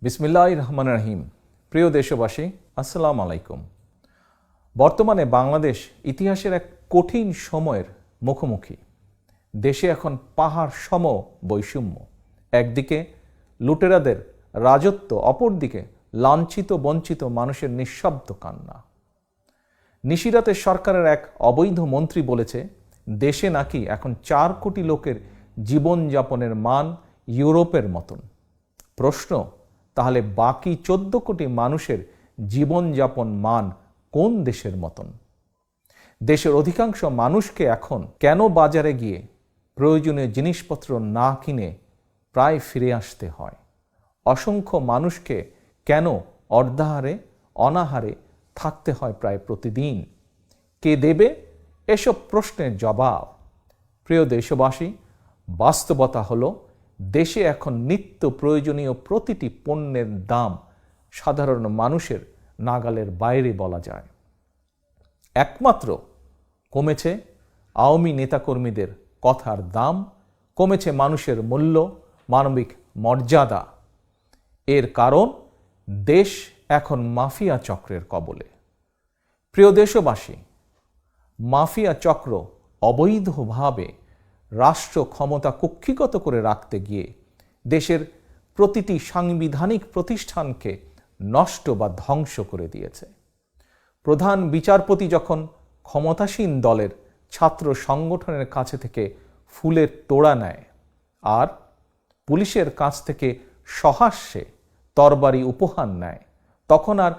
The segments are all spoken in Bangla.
বিসমিল্লাহির রহমানির রহিম। প্রিয় দেশবাসী, আসসালামু আলাইকুম। বর্তমানে বাংলাদেশ ইতিহাসের এক কঠিন সময়ের মুখোমুখি। দেশে এখন পাহাড় সম বৈষম্য। একদিকে লুটেরাদের রাজত্ব, অপরদিকে লাঞ্ছিত বঞ্চিত মানুষের নিঃশব্দ কান্না। নিশিরাতে সরকারের এক অবৈধ মন্ত্রী বলেছে, দেশে নাকি এখন 4 কোটি লোকের জীবনযাপনের মান ইউরোপের মতন। প্রশ্ন, তাহলে বাকি 14 কোটি মানুষের জীবনযাপন মান কোন দেশের মতন? দেশের অধিকাংশ মানুষকে এখন কেন বাজারে গিয়ে প্রয়োজনীয় জিনিসপত্র না কিনে প্রায় ফিরে আসতে হয়? অসংখ্য মানুষকে কেন অর্ধাহারে অনাহারে থাকতে হয় প্রায় প্রতিদিন? কে দেবে এসব প্রশ্নের জবাব? প্রিয় দেশবাসী, বাস্তবতা হলো দেশে এখন নিত্য প্রয়োজনীয় প্রতিটি পণ্যের দাম সাধারণ মানুষের নাগালের বাইরে বলা যায়। একমাত্র কমেছে আওয়ামী নেতাকর্মীদের কথার দাম, কমেছে মানুষের মূল্য, মানবিক মর্যাদা। এর কারণ দেশ এখন মাফিয়া চক্রের কবলে। প্রিয় দেশবাসী, মাফিয়া চক্র অবৈধভাবে রাষ্ট্র ক্ষমতা কুক্ষিগত করে রাখতে গিয়ে দেশের প্রতিটি সাংবিধানিক প্রতিষ্ঠানকে নষ্ট বা ধ্বংস করে দিয়েছে। প্রধান বিচারপতি যখন ক্ষমতাসীন দলের ছাত্র সংগঠনের কাছে থেকে ফুলের তোড়া নেয় আর পুলিশের কাছ থেকে সহাস্যে তরবারি উপহার নেয়, তখন আর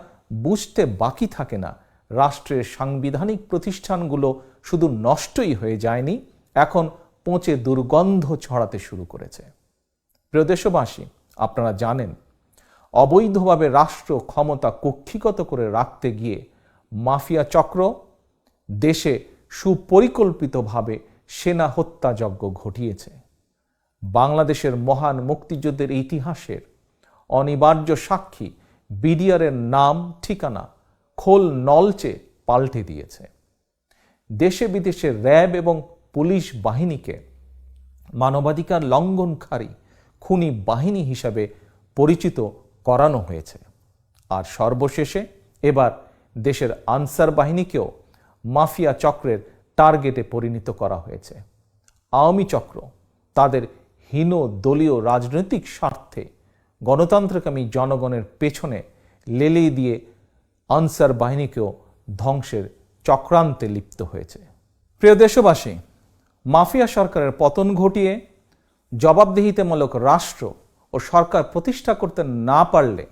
বুঝতে বাকি থাকে না রাষ্ট্রের সাংবিধানিক প্রতিষ্ঠানগুলো শুধু নষ্টই হয়ে যায়নি, এখন পচে দুর্গন্ধ ছড়াতে শুরু করেছে। প্রিয় দেশবাসী, আপনারা জানেন, অবৈধভাবে রাষ্ট্র ক্ষমতা কুক্ষিগত করে রাখতে গিয়ে মাফিয়া চক্র দেশে সুপরিকল্পিতভাবে সেনা হত্যাযজ্ঞ ঘটিয়েছে। বাংলাদেশের মহান মুক্তিযুদ্ধের ইতিহাসের অনিবার্য সাক্ষী বিডিআরের নাম ঠিকানা খোল নলচে পাল্টে দিয়েছে। দেশে বিদেশে র্যাব এবং পুলিশ বাহিনীকে মানবাধিকার লঙ্ঘনকারী খুনি বাহিনী হিসাবে পরিচিত করানো হয়েছে। আর সর্বশেষে এবার দেশের আনসার বাহিনীকেও মাফিয়া চক্রের টার্গেটে পরিণত করা হয়েছে। আওয়ামী চক্র তাদের হীন দলীয় রাজনৈতিক স্বার্থে গণতন্ত্রকামী জনগণের পেছনে লেলিয়ে দিয়ে আনসার বাহিনীকেও ধ্বংসের চক্রান্তে লিপ্ত হয়েছে। প্রিয় দেশবাসী, মাফিয়া সরকারের পতন ঘটিয়ে জবাবদিহিতামূলক রাষ্ট্র ও সরকার প্রতিষ্ঠা করতে না পারলে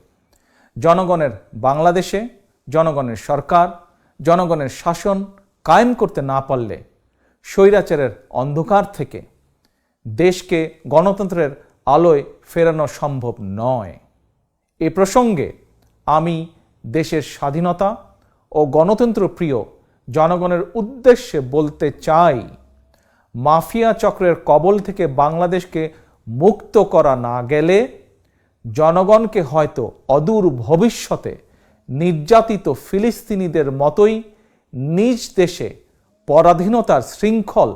জনগণের বাংলাদেশে জনগণের সরকার, জনগণের শাসন কায়েম করতে না পারলে স্বৈরাচারের অন্ধকার থেকে দেশকে গণতন্ত্রের আলোয় ফেরানো সম্ভব নয়। এ প্রসঙ্গে আমি দেশের স্বাধীনতা ও গণতন্ত্র প্রিয় জনগণের উদ্দেশ্যে বলতে চাই, মাফিয়া চক্রের কবল থেকে বাংলাদেশকে মুক্ত করা না গেলে জনগণকে হয়তো অদূর ভবিষ্যতে নির্যাতিত ফিলিস্তিনিদের মতোই নিজ দেশে পরাধীনতার শৃঙ্খল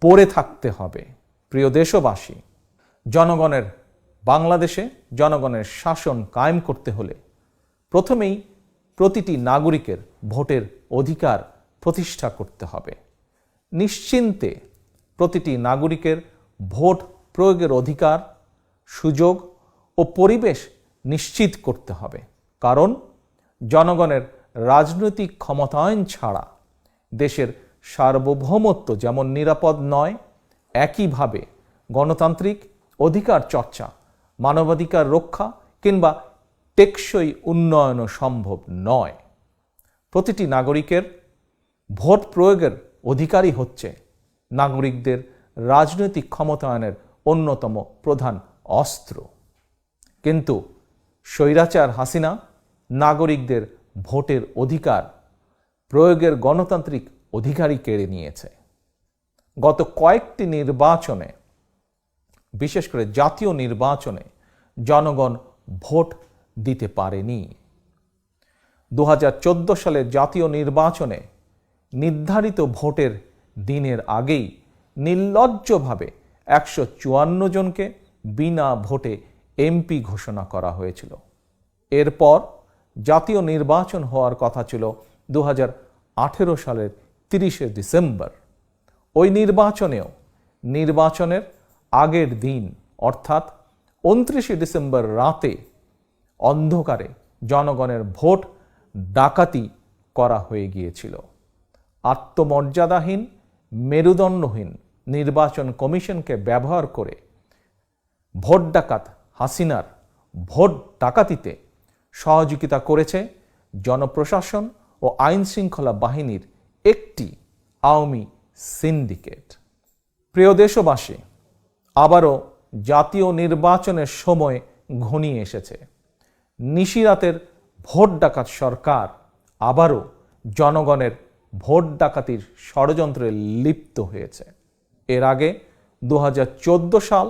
পড়ে থাকতে হবে। প্রিয় দেশবাসী, জনগণের বাংলাদেশে জনগণের শাসন কায়েম করতে হলে প্রথমেই প্রতিটি নাগরিকের ভোটের অধিকার প্রতিষ্ঠা করতে হবে। নিশ্চিন্তে প্রতিটি নাগরিকের ভোট প্রয়োগের অধিকার, সুযোগ ও পরিবেশ নিশ্চিত করতে হবে। কারণ জনগণের রাজনৈতিক ক্ষমতায়ন ছাড়া দেশের সার্বভৌমত্ব যেমন নিরাপদ নয়, একইভাবে গণতান্ত্রিক অধিকার চর্চা, মানবাধিকার রক্ষা কিংবা টেকসই উন্নয়নও সম্ভব নয়। প্রতিটি নাগরিকের ভোট প্রয়োগের অধিকারই হচ্ছে নাগরিকদের রাজনৈতিক ক্ষমতায়নের অন্যতম প্রধান অস্ত্র। কিন্তু স্বৈরাচার হাসিনা নাগরিকদের ভোটের অধিকার প্রয়োগের গণতান্ত্রিক অধিকারই কেড়ে নিয়েছে। গত কয়েকটি নির্বাচনে, বিশেষ করে জাতীয় নির্বাচনে, জনগণ ভোট দিতে পারেনি। 2014 সালের জাতীয় নির্বাচনে নির্ধারিত ভোটের দিনের আগেই নির্লজ্জভাবে 154 জনকে বিনা ভোটে এমপি ঘোষণা করা হয়েছিল। এরপর জাতীয় নির্বাচন হওয়ার কথা ছিল 2018 সালের 30শে ডিসেম্বর। ওই নির্বাচনের আগের দিন অর্থাৎ 29শে ডিসেম্বর রাতে অন্ধকারে জনগণের ভোট ডাকাতি করা হয়ে গিয়েছিল। আত্মমর্যাদাহীন, মেরুদণ্ডহীন নির্বাচন কমিশনকে ব্যবহার করে ভোট ডাকাত হাসিনার ভোট ডাকাতিতে সহযোগিতা করেছে জনপ্রশাসন ও আইন শৃঙ্খলা বাহিনীর একটি আওয়ামী সিন্ডিকেট। প্রিয় দেশবাসী, আবারও জাতীয় নির্বাচনের সময় ঘনিয়ে এসেছে। নিশিরাতের ভোট ডাকাত সরকার আবারও জনগণের ভোট ডাকাতির ষড়যন্ত্রে লিপ্ত হয়েছে। এর আগে 2014 সাল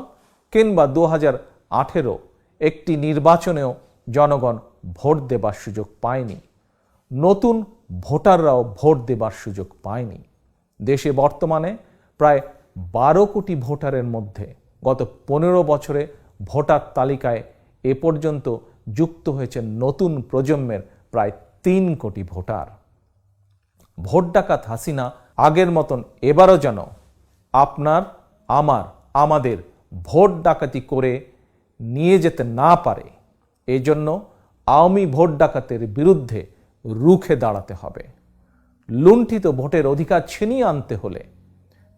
কিংবা 2018 একটি নির্বাচনেও জনগণ ভোট দেবার সুযোগ পায়নি। নতুন ভোটাররাও ভোট দেবার সুযোগ পায়নি। দেশে বর্তমানে প্রায় 12 কোটি ভোটারের মধ্যে গত 15 বছরে ভোটার তালিকায় এ পর্যন্ত যুক্ত হয়েছে নতুন প্রজন্মের প্রায় 3 কোটি ভোটার। ভোট ডাকাত হাসিনা আগের মতন এবারও যেন আপনার, আমাদের ভোট ডাকাতি করে নিয়ে যেতে না পারে, এই জন্য আওয়ামী ভোট ডাকাতের বিরুদ্ধে রুখে দাঁড়াতে হবে। লুণ্ঠিত ভোটের অধিকার ছিনিয়ে আনতে হলে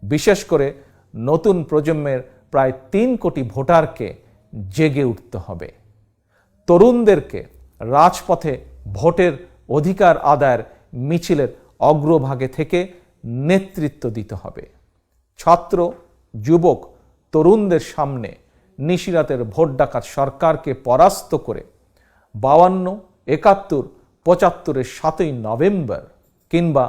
বিশেষ করে নতুন প্রজন্মের প্রায় 3 কোটি ভোটারকে জেগে উঠতে হবে। তরুণদেরকে রাজপথে ভোটের অধিকার আদায়ের মিছিলের অগ্রভাগে থেকে নেতৃত্ব দিতে হবে। ছাত্র, যুবক, তরুণদের সামনে নিশিরাতের ভোট ডাকাত সরকারকে পরাস্ত করে 52, 71, 75-এর 7ই নভেম্বর কিংবা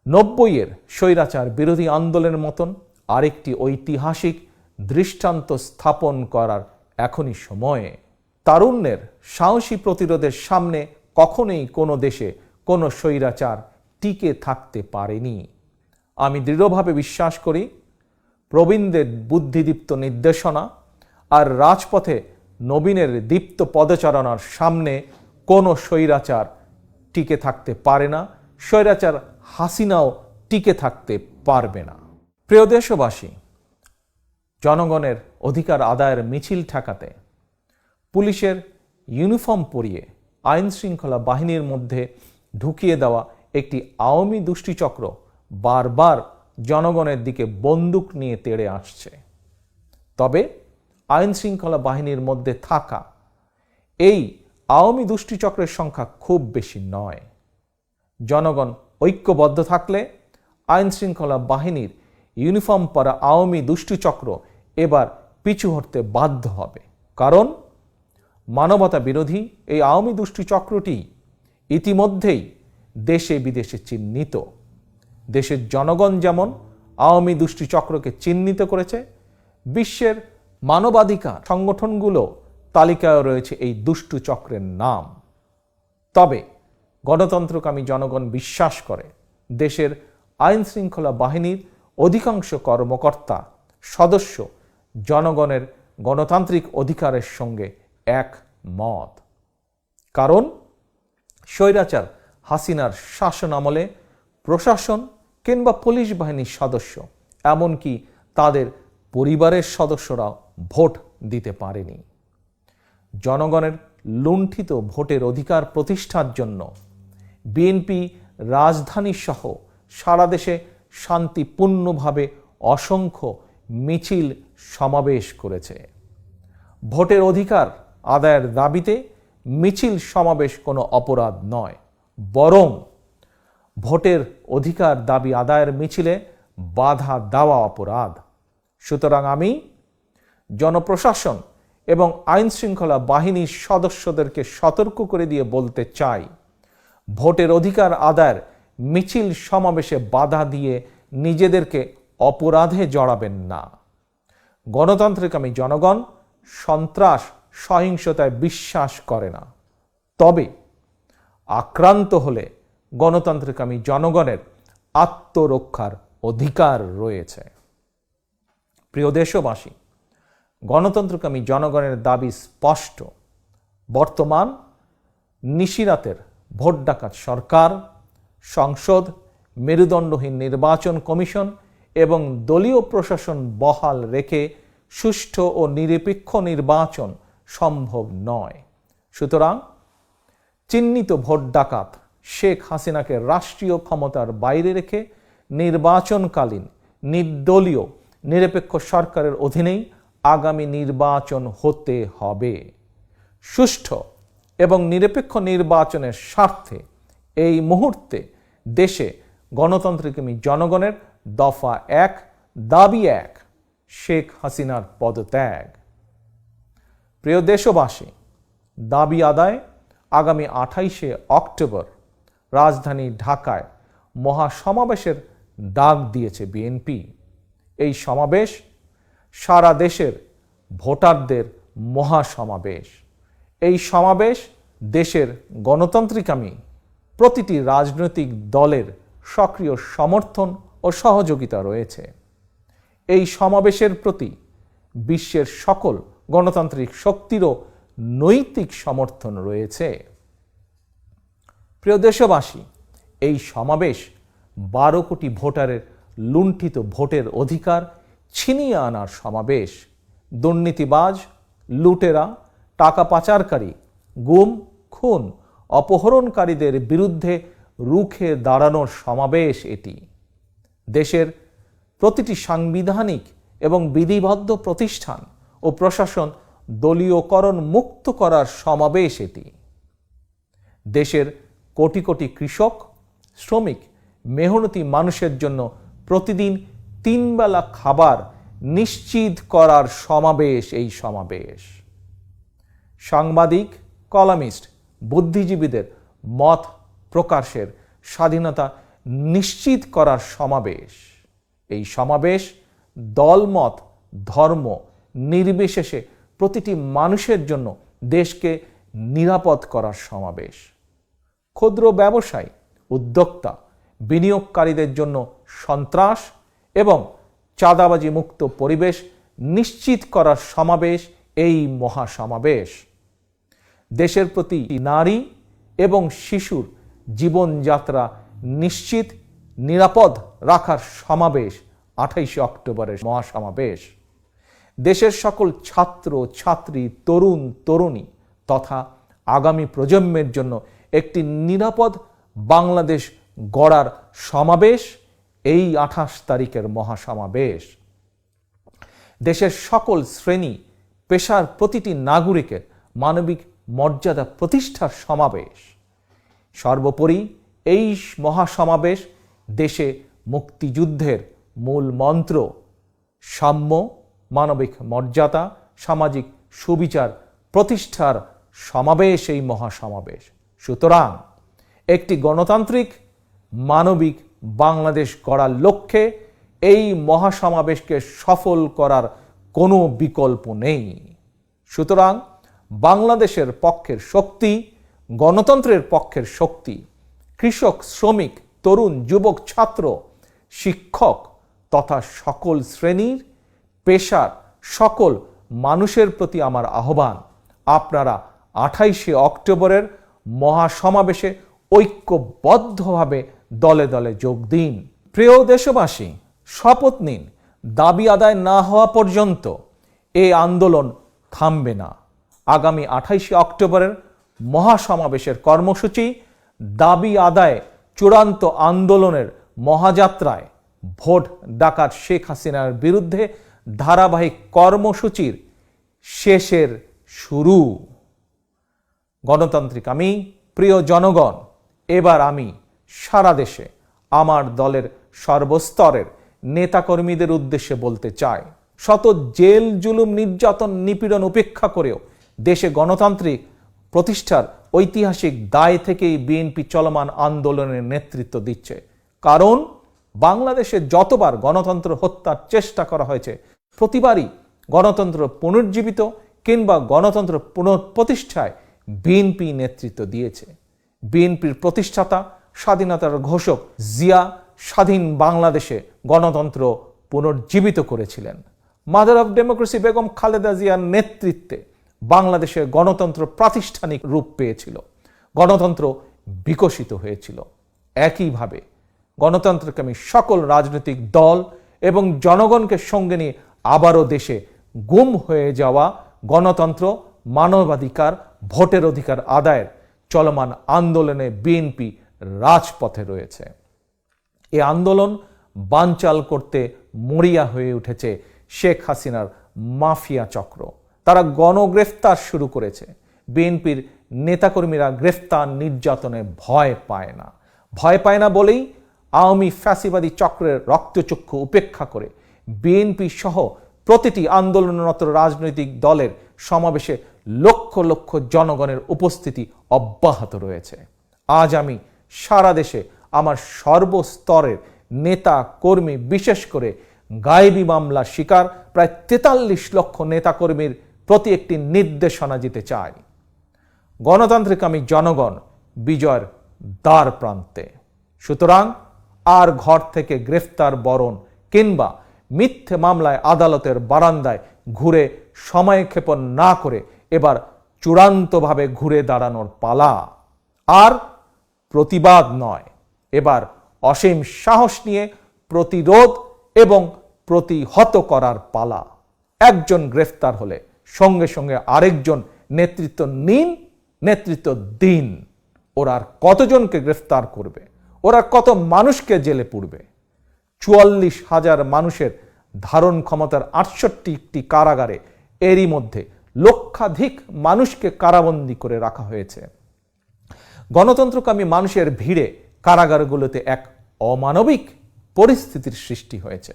90-এর স্বৈরাচার বিরোধী আন্দোলনের মতন আরেকটি ঐতিহাসিক দৃষ্টান্ত স্থাপন করার এখনই সময়ে। তারুণ্যের সাহসী প্রতিরোধের সামনে কখনোই কোনো দেশে কোনো স্বৈরাচার টিকে থাকতে পারেনি। আমি দৃঢ়ভাবে বিশ্বাস করি প্রবীণদের বুদ্ধিদীপ্ত নির্দেশনা আর রাজপথে নবীনের দীপ্ত পদচারণার সামনে কোনো স্বৈরাচার টিকে থাকতে পারে না। স্বৈরাচার হাসিনাও টিকে থাকতে পারবে না। প্রিয় দেশবাসী, জনগণের অধিকার আদায়ের মিছিল ঠেকাতে পুলিশের ইউনিফর্ম পরিয়ে আইন শৃঙ্খলা বাহিনীর মধ্যে ঢুকিয়ে দেওয়া একটি আওয়ামী দুষ্টিচক্র বারবার জনগণের দিকে বন্দুক নিয়ে তেড়ে আসছে। তবে আইন শৃঙ্খলা বাহিনীর মধ্যে থাকা এই আওয়ামী দুষ্টিচক্রের সংখ্যা খুব বেশি নয়। জনগণ ঐক্যবদ্ধ থাকলে আইন শৃঙ্খলা বাহিনীর ইউনিফর্ম পরা আওয়ামী দুষ্টিচক্র এবার পিছু হটতে বাধ্য হবে। কারণ মানবতা বিরোধী এই আওয়ামী দুষ্টিচক্রটি ইতিমধ্যেই দেশে বিদেশে চিহ্নিত। দেশের জনগণ যেমন আওয়ামী দুষ্টিচক্রকে চিহ্নিত করেছে, বিশ্বের মানবাধিকার সংগঠনগুলো তালিকায় রয়েছে এই দুষ্টু চক্রের নাম। তবে গণতন্ত্রকামী জনগণ বিশ্বাস করে দেশের আইন শৃঙ্খলা বাহিনীর অধিকাংশ কর্মকর্তা সদস্য জনগণের গণতান্ত্রিক অধিকারের সঙ্গে একমত। কারণ স্বৈরাচার হাসিনার শাসন আমলে প্রশাসন কিংবা পুলিশ বাহিনীর সদস্য, এমনকি তাদের পরিবারের সদস্যরাও ভোট দিতে পারেনি। জনগণের লুণ্ঠিত ভোটের অধিকার প্রতিষ্ঠার জন্য বিএনপি রাজধানী সহ সারা দেশে শান্তিপূর্ণভাবে অসংখ্য মিছিল সমাবেশ করেছে। ভোটের অধিকার আদায়ের দাবিতে মিছিল সমাবেশ কোনো অপরাধ নয়, বরং ভোটের অধিকার দাবি আদায়ের মিছিলে বাধা দেওয়া অপরাধ। সুতরাং আমি জনপ্রশাসন এবং আইন শৃঙ্খলা বাহিনীর সদস্যদেরকে সতর্ক করে দিয়ে বলতে চাই, ভোটের অধিকার আদায়ের মিছিল সমাবেশে বাধা দিয়ে নিজেদেরকে অপরাধে জড়াবেন না। গণতান্ত্রিকামী জনগণ সন্ত্রাস, সহিংসতায় বিশ্বাস করে না। তবে আক্রান্ত হলে গণতান্ত্রিকামী জনগণের আত্মরক্ষার অধিকার রয়েছে। প্রিয় দেশবাসী, গণতন্ত্রকামী জনগণের দাবি স্পষ্ট। বর্তমান নিশিরাতের ভোট ডাকাত সরকার, সংসদ, মেরুদণ্ডহীন নির্বাচন কমিশন এবং দলীয় প্রশাসন বহাল রেখে সুষ্ঠু ও নিরপেক্ষ নির্বাচন সম্ভব নয়। সুতরাং চিহ্নিত ভোট ডাকাত শেখ হাসিনাকে রাষ্ট্রীয় ক্ষমতার বাইরে রেখে নির্বাচনকালীন নির্দলীয় নিরপেক্ষ সরকারের অধীনেই আগামী নির্বাচন হতে হবে। সুষ্ঠু এবং নিরপেক্ষ নির্বাচনের স্বার্থে এই মুহূর্তে দেশে গণতন্ত্রকামী জনগণের দফা 1, দাবি 1 শেখ হাসিনার পদত্যাগ। প্রিয় দেশবাসী, দাবি আদায় আগামী 28শে অক্টোবর রাজধানী ঢাকায় মহাসমাবেশের ডাক দিয়েছে বিএনপি। এই সমাবেশ সারা দেশের ভোটারদের মহাসমাবেশ। এই সমাবেশ দেশের গণতান্ত্রিকামী প্রতিটি রাজনৈতিক দলের সক্রিয় সমর্থন ও সহযোগিতা রয়েছে। এই সমাবেশের প্রতি বিশ্বের সকল গণতান্ত্রিক শক্তিরও নৈতিক সমর্থন রয়েছে। প্রিয় দেশবাসী, এই সমাবেশ 12 কোটি ভোটারের লুণ্ঠিত ভোটের অধিকার ছিনিয়ে আনার সমাবেশ। দুর্নীতিবাজ, লুটেরা, টাকা পাচারকারী, গুম, খুন, অপহরণকারীদের বিরুদ্ধে রুখে দাঁড়ানোর সমাবেশ এটি। দেশের প্রতিটি সাংবিধানিক এবং বিধিবদ্ধ প্রতিষ্ঠান ও প্রশাসন দলীয়করণ মুক্ত করার সমাবেশ এটি। দেশের কোটি কোটি কৃষক, শ্রমিক, মেহনতি মানুষের জন্য প্রতিদিন 3 বেলা খাবার নিশ্চিত করার সমাবেশ এই সমাবেশ। সাংবাদিক, কলামিস্ট, বুদ্ধিজীবীদের মত প্রকাশের স্বাধীনতা নিশ্চিত করার সমাবেশ। এই সমাবেশ দলমত, ধর্ম নির্বিশেষে প্রতিটি মানুষের জন্য দেশকে নিরাপদ করার সমাবেশ। ক্ষুদ্র ব্যবসায়ী, উদ্যোক্তা, বিনিয়োগকারীদের জন্য সন্ত্রাস এবং চাঁদাবাজি মুক্ত পরিবেশ নিশ্চিত করার সমাবেশ এই মহাসমাবেশ। দেশের প্রতি নারী এবং শিশুর জীবনযাত্রা নিশ্চিত নিরাপদ রাখার সমাবেশ 28শে অক্টোবরের মহাসমাবেশ। দেশের সকল ছাত্র, ছাত্রী, তরুণ, তরুণী তথা আগামী প্রজন্মের জন্য একটি নিরাপদ বাংলাদেশ গড়ার সমাবেশ এই 28 তারিখের মহাসমাবেশ। দেশের সকল শ্রেণী পেশার প্রতিটি নাগরিকের মানবিক মর্যাদা প্রতিষ্ঠার সমাবেশ। সর্বোপরি এই মহাসমাবেশ দেশে মুক্তিযুদ্ধের মূল মন্ত্র সাম্য, মানবিক মর্যাদা, সামাজিক সুবিচার প্রতিষ্ঠার সমাবেশ এই মহাসমাবেশ। সুতরাং একটি গণতান্ত্রিক মানবিক বাংলাদেশ গড়ার লক্ষ্যে এই মহাসমাবেশকে সফল করার কোনো বিকল্প নেই। সুতরাং বাংলাদেশের পক্ষের শক্তি, গণতন্ত্রের পক্ষের শক্তি, কৃষক, শ্রমিক, তরুণ, যুবক, ছাত্র, শিক্ষক তথা সকল শ্রেণীর পেশার সকল মানুষের প্রতি আমার আহ্বান, আপনারা 28শে অক্টোবরের মহাসমাবেশে ঐক্যবদ্ধভাবে দলে দলে যোগ দিন। প্রিয় দেশবাসী, শপথ নিন, দাবি আদায় না হওয়া পর্যন্ত এই আন্দোলন থামবে না। আগামী 28শে অক্টোবরের মহাসমাবেশের কর্মসূচি দাবি আদায় চূড়ান্ত আন্দোলনের মহাযাত্রায় ভোট ডাকাত শেখ হাসিনার বিরুদ্ধে ধারাবাহিক কর্মসূচির শেষের শুরু। গণতান্ত্রিক আমি, প্রিয় জনগণ, এবার আমি সারা দেশে আমার দলের সর্বস্তরের নেতাকর্মীদের উদ্দেশ্যে বলতে চাই, শত জেল, জুলুম, নির্যাতন, নিপীড়ন উপেক্ষা করেও দেশে গণতান্ত্রিক প্রতিষ্ঠার ঐতিহাসিক দায় থেকেই বিএনপি চলমান আন্দোলনের নেতৃত্ব দিচ্ছে। কারণ বাংলাদেশে যতবার গণতন্ত্র হত্যার চেষ্টা করা হয়েছে, প্রতিবারই গণতন্ত্র পুনর্জীবিত কিংবা গণতন্ত্র পুনঃপ্রতিষ্ঠায় বিএনপি নেতৃত্ব দিয়েছে। বিএনপির প্রতিষ্ঠাতা, স্বাধীনতার ঘোষক জিয়া স্বাধীন বাংলাদেশে গণতন্ত্র পুনর্জীবিত করেছিলেন। Mother of democracy Begum Khaleda জিয়ার নেতৃত্বে বাংলাদেশে গণতন্ত্র প্রাতিষ্ঠানিক রূপ পেয়েছিল। গণতন্ত্র বিকশিত হয়েছিল। একইভাবে গণতন্ত্রকামী সকল রাজনৈতিক দল এবং জনগণকে সঙ্গে নিয়ে আবারও দেশে গুম হয়ে যাওয়া গণতন্ত্র, মানবাধিকার, ভোটের অধিকার আদায়ের চলমান আন্দোলনে বিএনপি রাজপথে রয়েছে। এই আন্দোলন বানচাল করতে মরিয়া হয়ে উঠেছে শেখ হাসিনার মাফিয়া চক্র। তারা গণগ্রেফতার শুরু করেছে। বিএনপির নেতাকর্মীরা গ্রেফতার নির্যাতনে ভয় পায় না। ভয় পায় না বলেই আওয়ামী ফ্যাসিবাদী চক্রের রক্তচক্ষু উপেক্ষা করে বিএনপি সহ প্রতিটি আন্দোলনরত রাজনৈতিক দলের সমাবেশে লক্ষ লক্ষ জনগণের উপস্থিতি অব্যাহত রয়েছে। আজ আমি সারা দেশে আমার সর্বস্তরের নেতা কর্মী, বিশেষ করে গায়েবী মামলার শিকার প্রায় 43 লক্ষ নেতাকর্মীর প্রতি একটি নির্দেশনা দিতে চাই। গণতান্ত্রিকামী জনগণ বিজয়ের দ্বার প্রান্তে। সুতরাং আর ঘর থেকে গ্রেফতার বরণ কিংবা মিথ্যে মামলায় আদালতের বারান্দায় ঘুরে সময় ক্ষেপণ না করে এবার চূড়ান্তভাবে ঘুরে দাঁড়ানোর পালা। আর প্রতিবাদ নয়, এবার অসীম সাহস নিয়ে প্রতিরোধ এবং প্রতিহত করার পালা। একজন গ্রেফতার হলে সঙ্গে সঙ্গে আরেকজন নেতৃত্ব নিন, নেতৃত্ব দিন। ওরা আর কতজনকে গ্রেফতার করবে? ওরা কত মানুষকে জেলে পুরবে? 44,000 মানুষের ধারণ ক্ষমতার 68টি কারাগারে এরই মধ্যে লক্ষাধিক মানুষকে কারাবন্দী করে রাখা হয়েছে। গণতন্ত্রকামী মানুষের ভিড়ে কারাগারগুলোতে এক অমানবিক পরিস্থিতির সৃষ্টি হয়েছে।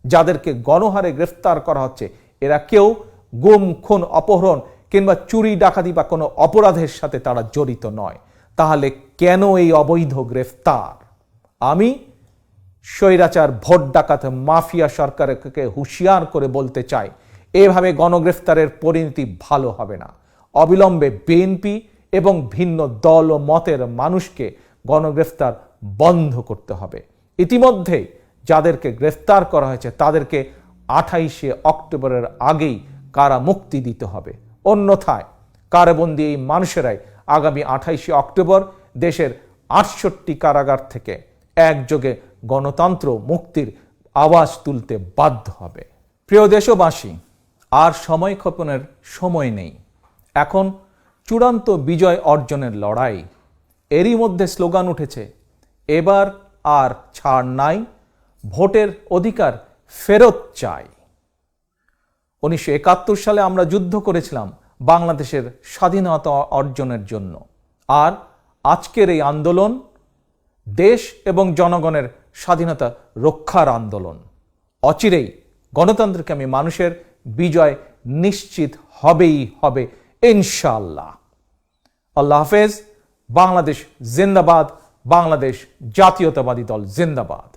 যাদেরকে গণহারে গ্রেফতার করা হচ্ছে এরা কেউ গুম, খুন, অপহরণ কিংবা চুরি, ডাকাতি বা কোনো অপরাধের সাথে তারা জড়িত নয়। তাহলে কেন এই অবৈধ গ্রেফতার? আমি স্বৈরাচার, ভোট ডাকাত, মাফিয়া সরকারকে হুঁশিয়ার করে বলতে চাই, এভাবে গণগ্রেফতারের পরিণতি ভালো হবে না। অবিলম্বে বিএনপি এবং ভিন্ন দল ও মতের মানুষকে গণগ্রেফতার বন্ধ করতে হবে। ইতিমধ্যে যাদেরকে গ্রেফতার করা হয়েছে তাদেরকে 28শে অক্টোবরের আগেই কারামুক্তি দিতে হবে। অন্যথায় কারাবন্দী এই মানুষেরাই আগামী 28শে অক্টোবর দেশের 68টি কারাগার থেকে একযোগে গণতন্ত্র মুক্তির আওয়াজ তুলতে বাধ্য হবে। প্রিয় দেশবাসী, আর সময় ক্ষেপণের সময় নেই। এখন চূড়ান্ত বিজয় অর্জনের লড়াই। এরই মধ্যে স্লোগান উঠেছে, এবার আর ছাড় নাই, ভোটের অধিকার ফেরত চাই। 1971 সালে আমরা যুদ্ধ করেছিলাম বাংলাদেশের স্বাধীনতা অর্জনের জন্য। আর আজকের এই আন্দোলন দেশ এবং জনগণের স্বাধীনতা রক্ষার আন্দোলন। অচিরেই গণতন্ত্রকামী মানুষের বিজয় নিশ্চিত হবেই হবে ইনশাআল্লাহ। আল্লাহ হাফেজ। বাংলাদেশ জিন্দাবাদ। বাংলাদেশ জাতীয়তাবাদী দল জিন্দাবাদ।